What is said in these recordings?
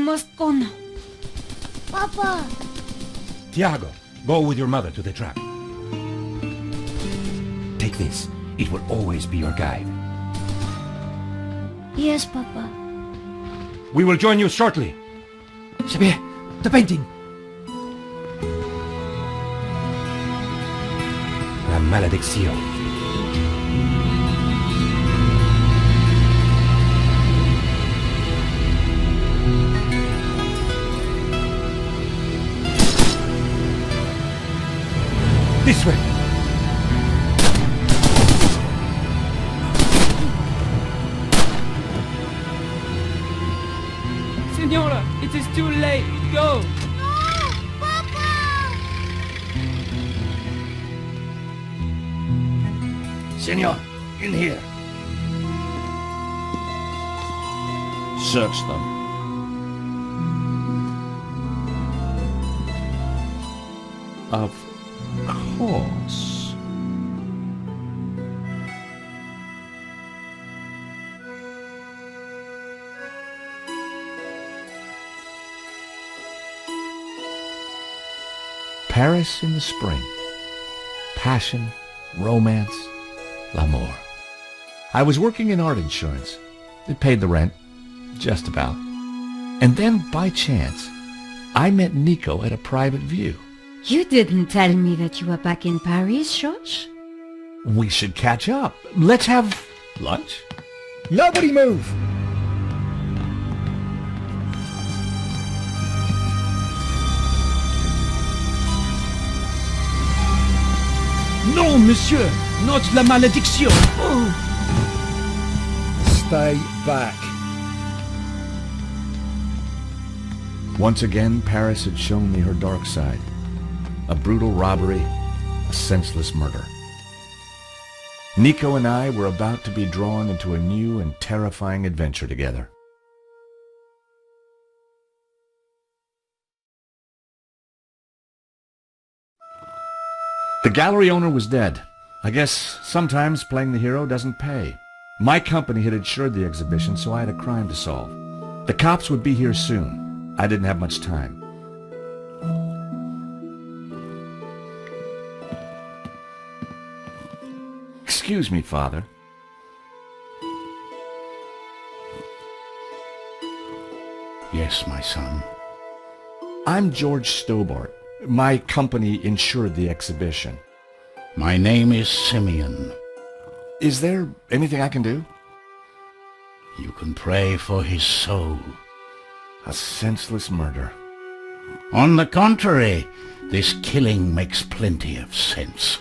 must go now. Papa! Tiago, go with your mother to the trap. Take this. It will always be your guide. Yes, Papa. We will join you shortly. Xavier, the painting! La maledicción. This way. Senora, it is too late. Go! No! Papa! Senor, in here. Search them. Of course. Paris in the spring. Passion, romance, l'amour. I was working in art insurance. It paid the rent, just about. And then, by chance, I met Nico at a private view. You didn't tell me that you were back in Paris, George? We should catch up. Let's have lunch. Nobody move! Non, monsieur! Not la malédiction! Oh. Stay back. Once again, Paris had shown me her dark side. A brutal robbery, a senseless murder. Nico and I were about to be drawn into a new and terrifying adventure together. The gallery owner was dead. I guess sometimes playing the hero doesn't pay. My company had insured the exhibition, so I had a crime to solve. The cops would be here soon. I didn't have much time. Excuse me, Father. Yes, my son. I'm George Stobart. My company insured the exhibition. My name is Simeon. Is there anything I can do? You can pray for his soul. A senseless murder. On the contrary, this killing makes plenty of sense.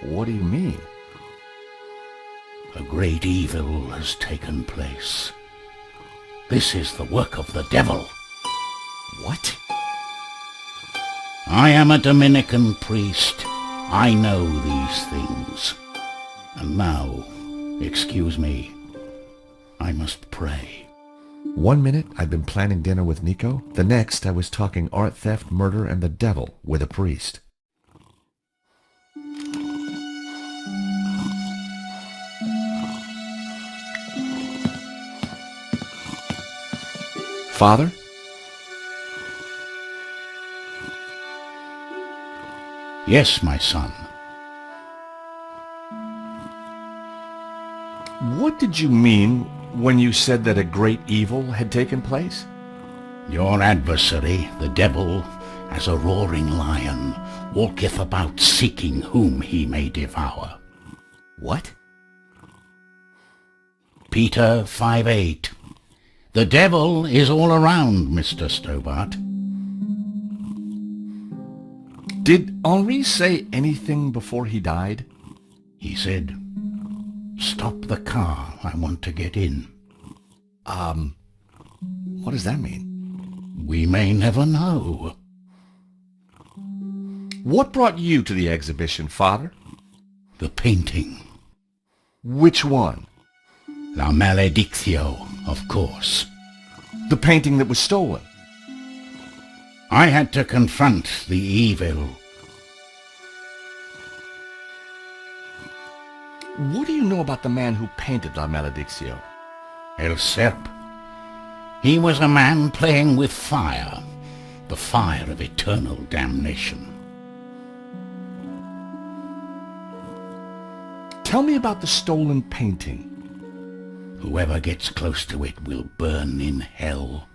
What do you mean? A great evil has taken place. This is the work of the devil. What? I am a Dominican priest. I know these things. And now, excuse me, I must pray. 1 minute I'd been planning dinner with Nico. The next I was talking art theft, murder, and the devil with a priest. Father? Yes, my son. What did you mean when you said that a great evil had taken place? Your adversary, the devil, as a roaring lion, walketh about seeking whom he may devour. What? Peter 5:8. The devil is all around, Mr. Stobart. Did Henri say anything before he died? He said, "Stop the car, I want to get in." What does that mean? We may never know. What brought you to the exhibition, Father? The painting. Which one? La Maledictio, of course. The painting that was stolen. I had to confront the evil. What do you know about the man who painted La Maledictio? El Serp. He was a man playing with fire, the fire of eternal damnation. Tell me about the stolen painting. Whoever gets close to it will burn in hell.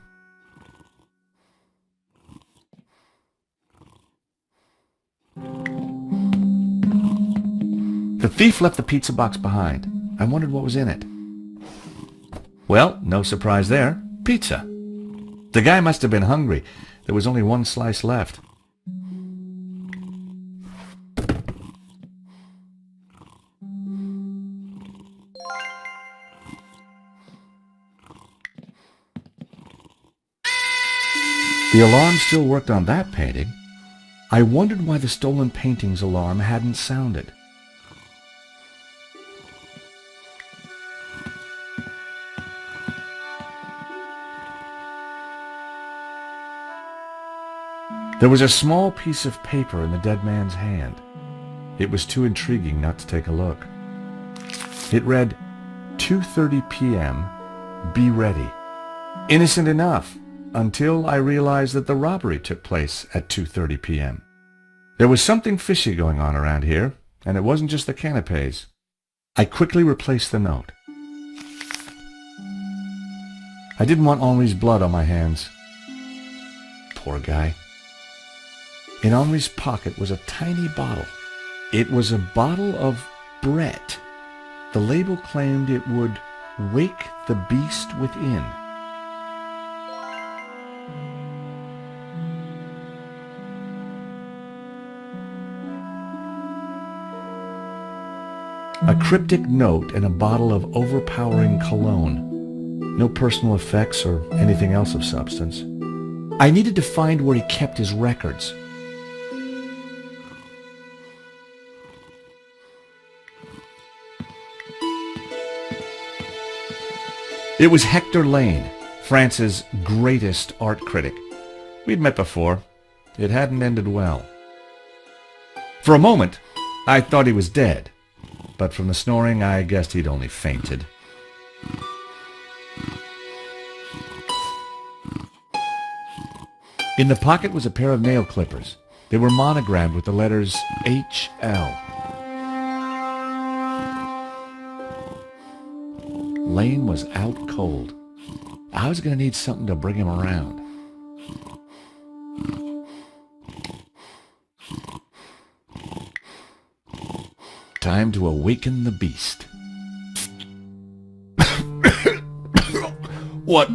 The thief left the pizza box behind. I wondered what was in it. Well, no surprise there. Pizza. The guy must have been hungry. There was only one slice left. The alarm still worked on that painting. I wondered why the stolen painting's alarm hadn't sounded. There was a small piece of paper in the dead man's hand. It was too intriguing not to take a look. It read, 2:30 p.m., be ready. Innocent enough, until I realized that the robbery took place at 2:30 p.m. There was something fishy going on around here, and it wasn't just the canapes. I quickly replaced the note. I didn't want Henri's blood on my hands. Poor guy. In Henri's pocket was a tiny bottle. It was a bottle of Brett. The label claimed it would wake the beast within. A cryptic note and a bottle of overpowering cologne. No personal effects or anything else of substance. I needed to find where he kept his records. It was Hector Lane, France's greatest art critic. We'd met before. It hadn't ended well. For a moment, I thought he was dead, but from the snoring, I guessed he'd only fainted. In the pocket was a pair of nail clippers. They were monogrammed with the letters H.L. Lane was out cold. I was going to need something to bring him around. Time to awaken the beast. What?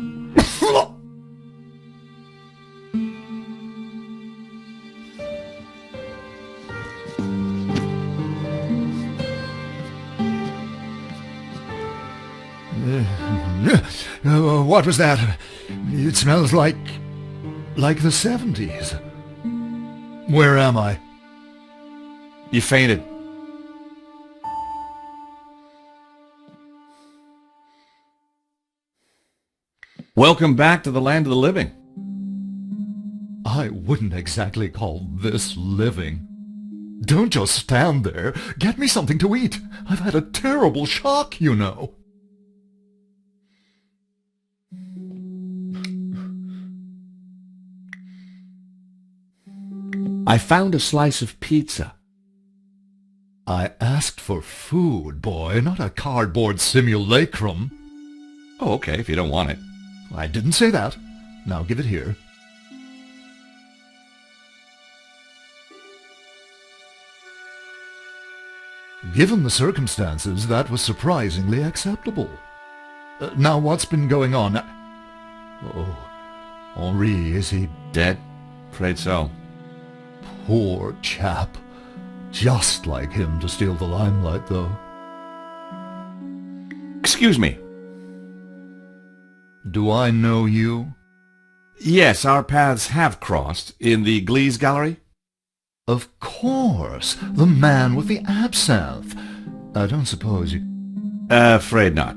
What was that? It smells like the 70s. Where am I? You fainted. Welcome back to the land of the living. I wouldn't exactly call this living. Don't just stand there. Get me something to eat. I've had a terrible shock, you know. I found a slice of pizza. I asked for food, boy, not a cardboard simulacrum. Oh, okay, if you don't want it. I didn't say that. Now give it here. Given the circumstances, that was surprisingly acceptable. Now what's been going on? Oh, Henri, is he Dead? Afraid so. Poor chap. Just like him to steal the limelight, though. Excuse me. Do I know you? Yes, our paths have crossed in the Glees Gallery. Of course, the man with the absinthe. I don't suppose you... Afraid not.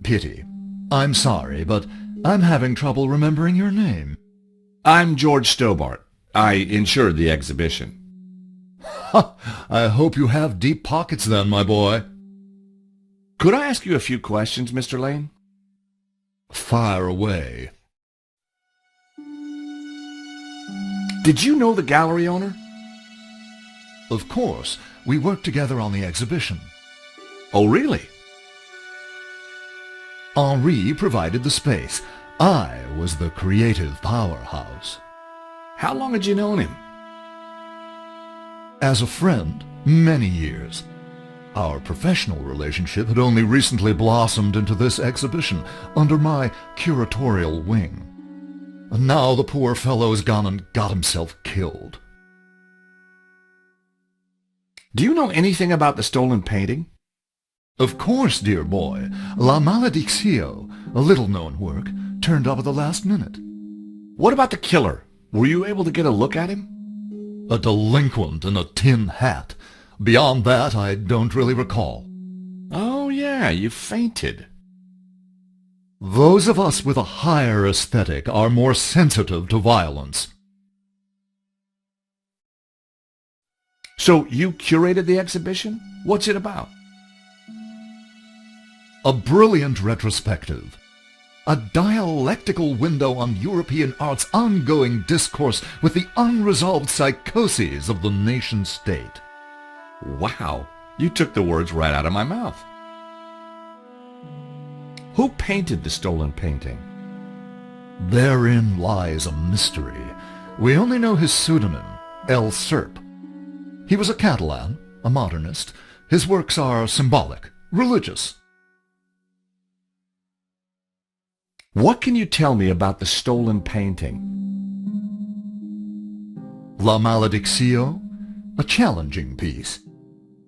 Pity. I'm sorry, but I'm having trouble remembering your name. I'm George Stobart. I insured the exhibition. Ha! I hope you have deep pockets then, my boy. Could I ask you a few questions, Mr. Lane? Fire away. Did you know the gallery owner? Of course, we worked together on the exhibition. Oh, really? Henri provided the space. I was the creative powerhouse. How long had you known him? As a friend, many years. Our professional relationship had only recently blossomed into this exhibition under my curatorial wing. And now the poor fellow's gone and got himself killed. Do you know anything about the stolen painting? Of course, dear boy. La Maledictio, a little-known work, turned up at the last minute. What about the killer? Were you able to get a look at him? A delinquent in a tin hat. Beyond that, I don't really recall. Oh, yeah, you fainted. Those of us with a higher aesthetic are more sensitive to violence. So you curated the exhibition? What's it about? A brilliant retrospective. A dialectical window on European art's ongoing discourse with the unresolved psychoses of the nation-state. Wow, you took the words right out of my mouth. Who painted the stolen painting? Therein lies a mystery. We only know his pseudonym, El Serp. He was a Catalan, a modernist. His works are symbolic, religious. What can you tell me about the stolen painting? La Maledictio, a challenging piece.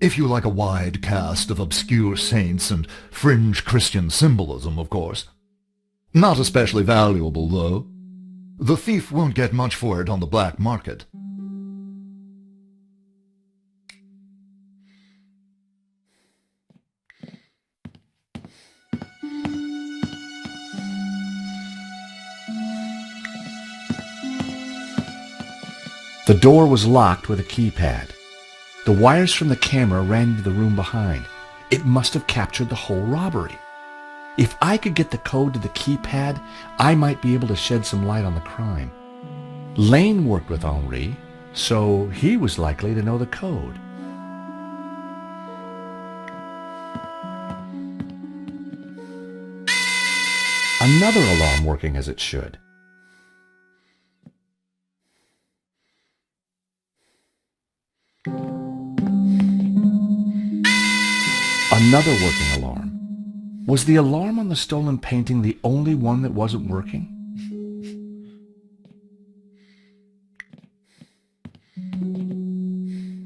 If you like a wide cast of obscure saints and fringe Christian symbolism, of course. Not especially valuable, though. The thief won't get much for it on the black market. The door was locked with a keypad. The wires from the camera ran into the room behind. It must have captured the whole robbery. If I could get the code to the keypad, I might be able to shed some light on the crime. Lane worked with Henri, so he was likely to know the code. Another alarm working as it should. Another working alarm. Was the alarm on the stolen painting the only one that wasn't working?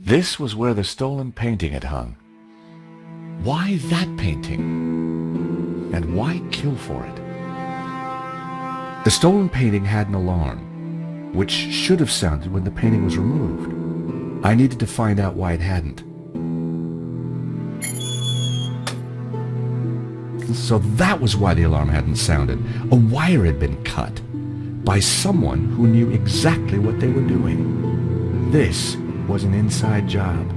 This was where the stolen painting had hung. Why that painting? And why kill for it? The stolen painting had an alarm, which should have sounded when the painting was removed. I needed to find out why it hadn't. So that was why the alarm hadn't sounded. A wire had been cut by someone who knew exactly what they were doing. This was an inside job.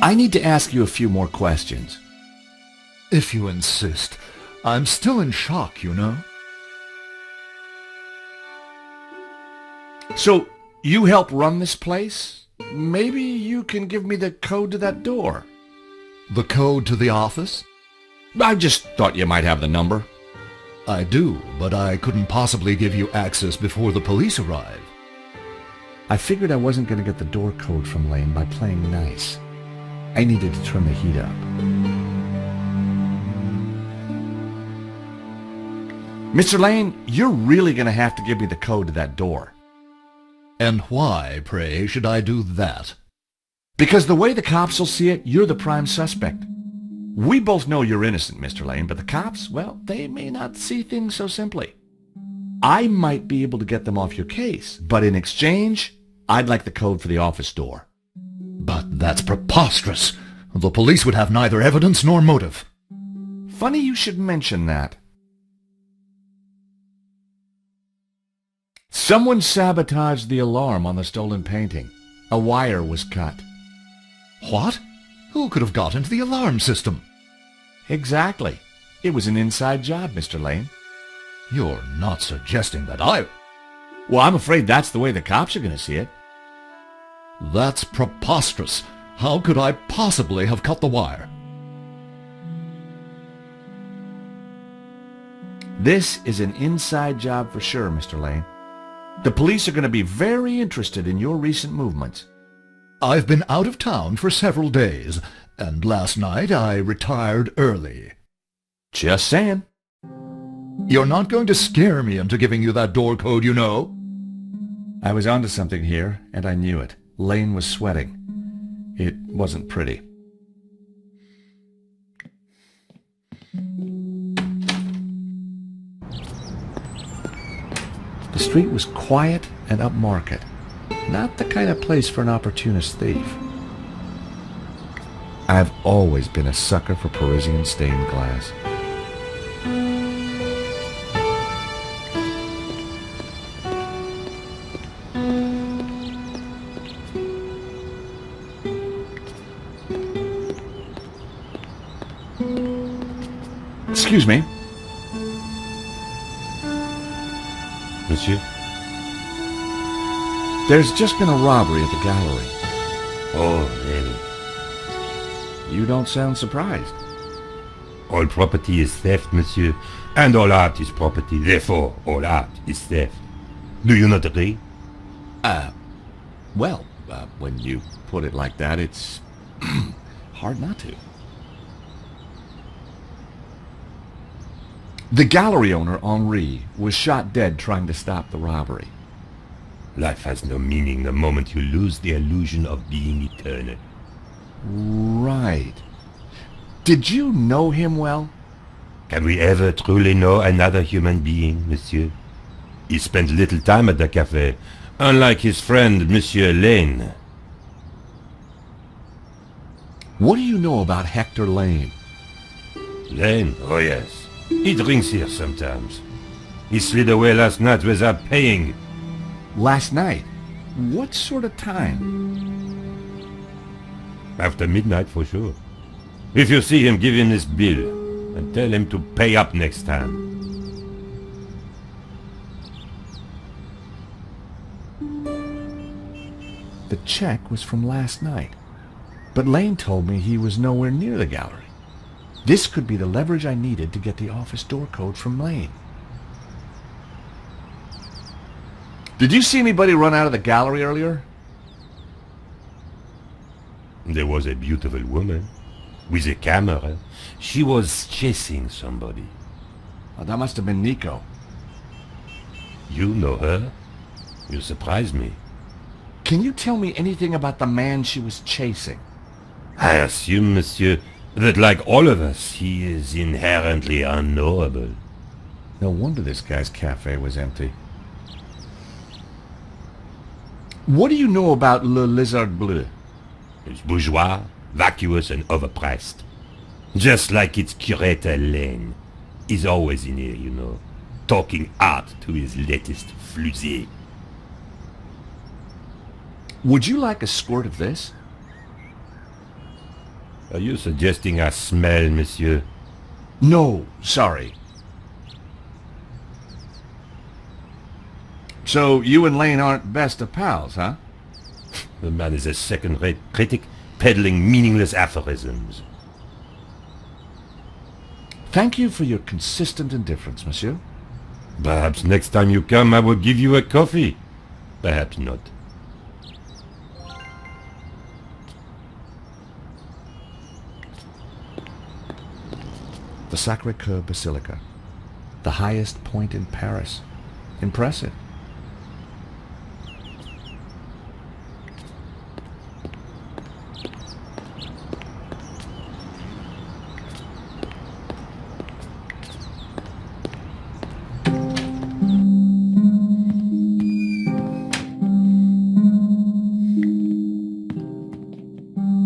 I need to ask you a few more questions. If you insist. I'm still in shock, you know. So, you help run this place? Maybe you can give me the code to that door. The code to the office? I just thought you might have the number. I do, but I couldn't possibly give you access before the police arrive. I figured I wasn't going to get the door code from Lane by playing nice. I needed to turn the heat up. Mr. Lane, you're really going to have to give me the code to that door. And why, pray, should I do that? Because the way the cops will see it, you're the prime suspect. We both know you're innocent, Mr. Lane, but the cops, well, they may not see things so simply. I might be able to get them off your case, but in exchange, I'd like the code for the office door. But that's preposterous. The police would have neither evidence nor motive. Funny you should mention that. Someone sabotaged the alarm on the stolen painting. A wire was cut. What? Who could have got into the alarm system? Exactly. It was an inside job, Mr. Lane. You're not suggesting that I... Well, I'm afraid that's the way the cops are going to see it. That's preposterous. How could I possibly have cut the wire? This is an inside job for sure, Mr. Lane. The police are going to be very interested in your recent movements. I've been out of town for several days, and last night I retired early. Just saying. You're not going to scare me into giving you that door code, you know. I was onto something here, and I knew it. Lane was sweating. It wasn't pretty. The street was quiet and upmarket. Not the kind of place for an opportunist thief. I've always been a sucker for Parisian stained glass. Excuse me. Monsieur? There's just been a robbery at the gallery. Oh, really? You don't sound surprised. All property is theft, monsieur. And all art is property. Therefore, all art is theft. Do you not agree? Well, when you put it like that, it's hard not to. The gallery owner, Henri, was shot dead trying to stop the robbery. Life has no meaning the moment you lose the illusion of being eternal. Right. Did you know him well? Can we ever truly know another human being, monsieur? He spent little time at the cafe, unlike his friend, Monsieur Lane. What do you know about Hector Lane? Lane? Oh, yes. He drinks here sometimes. He slid away last night without paying. Last night? What sort of time? After midnight, for sure. If you see him, give him this bill and tell him to pay up next time. The check was from last night, but Lane told me he was nowhere near the gallery. This could be the leverage I needed to get the office door code from Lane. Did you see anybody run out of the gallery earlier? There was a beautiful woman with a camera. She was chasing somebody. Oh, that must have been Nico. You know her? You surprise me. Can you tell me anything about the man she was chasing? I assume, monsieur, that like all of us, he is inherently unknowable. No wonder this guy's cafe was empty. What do you know about Le Lizard Bleu? It's bourgeois, vacuous, and overpriced. Just like its curator Lane. He's always in here, you know, talking art to his latest flusée. Would you like a squirt of this? Are you suggesting I smell, monsieur? No, sorry. So you and Lane aren't best of pals, huh? The man is a second-rate critic, peddling meaningless aphorisms. Thank you for your consistent indifference, monsieur. Perhaps next time you come I will give you a coffee. Perhaps not. The Sacré-Cœur Basilica. The highest point in Paris. Impressive.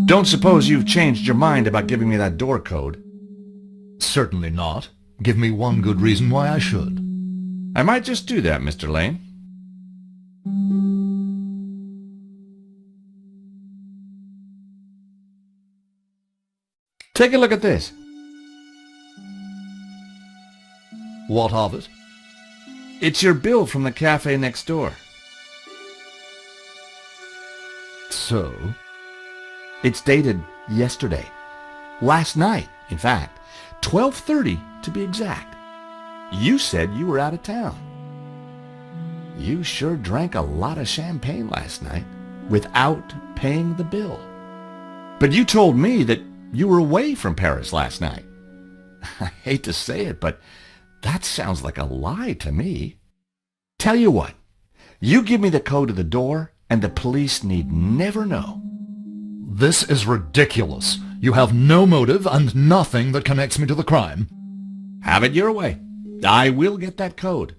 Don't suppose you've changed your mind about giving me that door code? Certainly not. Give me one good reason why I should. I might just do that, Mr. Lane. Take a look at this. What of it? It's your bill from the cafe next door. So? It's dated yesterday. Last night, in fact. 12:30 to be exact. You said you were out of town. You sure drank a lot of champagne last night without paying the bill. But you told me that you were away from Paris last night. I hate to say it, but that sounds like a lie to me. Tell you what, you give me the code to the door, and the police need never know. This is ridiculous. You have no motive and nothing that connects me to the crime. Have it your way. I will get that code.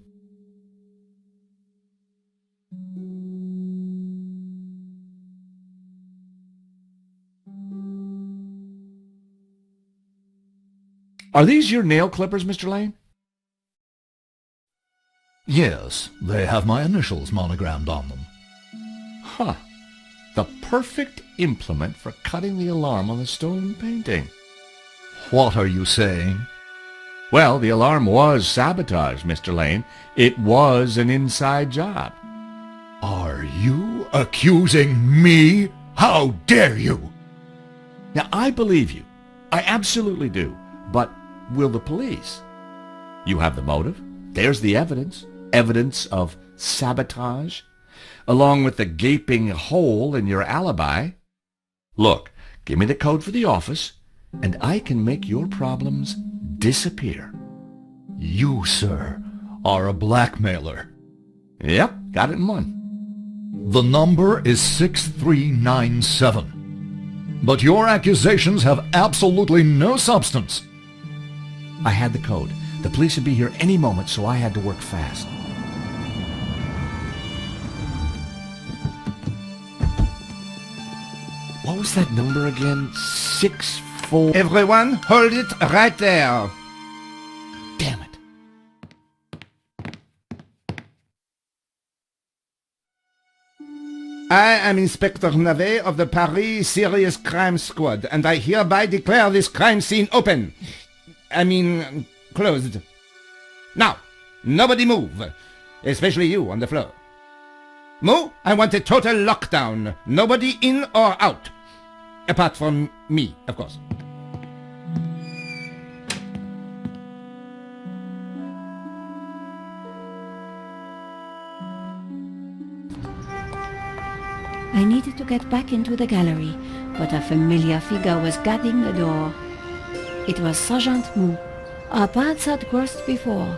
Are these your nail clippers, Mr. Lane? Yes, they have my initials monogrammed on them. Huh. The perfect implement for cutting the alarm on the stone painting. What are you saying? Well, the alarm was sabotage, Mr. Lane. It was an inside job. Are you accusing me? How dare you? Now, I believe you. I absolutely do. But will the police? You have the motive. There's the evidence. Evidence of sabotage, along with the gaping hole in your alibi. Look, give me the code for the office, and I can make your problems disappear. You, sir, are a blackmailer. Yep, got it in one. The number is 6397. But your accusations have absolutely no substance. I had the code. The police would be here any moment, so I had to work fast. What was that number again? 64... Everyone, hold it right there. Damn it. I am Inspector Navet of the Paris Serious Crime Squad, and I hereby declare this crime scene open. Closed. Now, nobody move, especially you on the floor. Mo, I want a total lockdown. Nobody in or out. Apart from me, of course. I needed to get back into the gallery, but a familiar figure was guarding the door. It was Sergeant Mou. Our paths had crossed before.